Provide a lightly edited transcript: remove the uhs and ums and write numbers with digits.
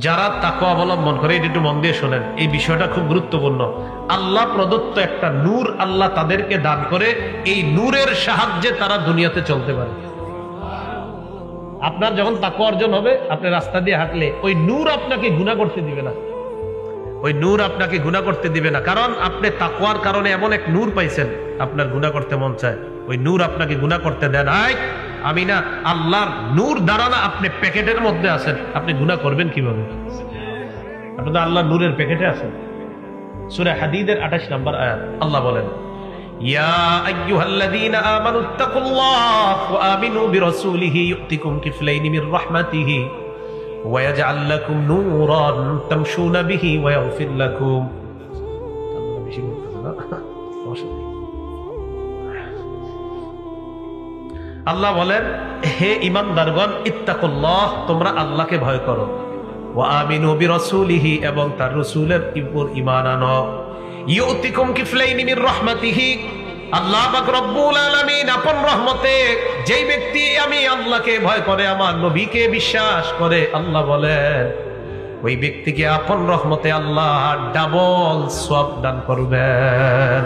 যারা তাকওয়া অবলম্বন করে, এটা একটু মন দিয়ে শোনেন, এই বিষয়টা খুব গুরুত্বপূর্ণ। আল্লাহ প্রদত্ত একটা নূর আল্লাহ তাদেরকে দান করে, এই নূরের সাহায্যে তারা দুনিয়াতে চলতে পারে। আপনার যখন তাকওয়া অর্জন হবে, আপনি রাস্তা দিয়ে হাঁটলে ওই নূর আপনাকে গুনাহ করতে দিবে না, ওই নূর আপনাকে গুনাহ করতে দিবে না। কারণ আপনি তাকওয়ার কারণে এমন এক নূর পাইছেন, আপনার গুনাহ করতে মন চায়, ওই নূর আপনাকে গুনাহ করতে দেন। আমি না, আল্লাহর নূর দ্বারা না আপনি প্যাকেটের মধ্যে আছেন, আপনি গুনাহ করবেন কিভাবে? আপনি তো আল্লাহর নূরের প্যাকেটে আছেন। সূরা হাদীদের 28 নম্বর আয়াত আল্লাহ বলেন, ইয়া আইয়ুহাল্লাযীনা আমানুত্তাকুল্লাহ ওয়া আমিনু বিরাসূলিহি ইউতিকুম কিফলাইনি মির রাহমাতিহি ওয়া ইয়াজআল লাকুম নূরান তামশুনা বিহি ওয়া ইয়াগফির লাকুম। আল্লাহ বেশি বলতেছে না, আল্লাহ বলেন, হে ঈমানদারগণ, ইত্তাকুল্লাহ, তোমরা আল্লাহকে ভয় করো, ওয়া আমিনু বিরাসূলিহি, এবং তার রাসূলের উপর ঈমান আনো, ইউতিকুম কিফলাইনি মির রাহমাতিহি, আল্লাহ পাক রব্বুল আলামিন আপন রহমতে যেই ব্যক্তি আমি আল্লাহকে ভয় করে, আমার নবীকে বিশ্বাস করে, আল্লাহ বলেন ওই ব্যক্তিকে আপন রহমতে আল্লাহ ডাবল সওয়াব দান করবেন।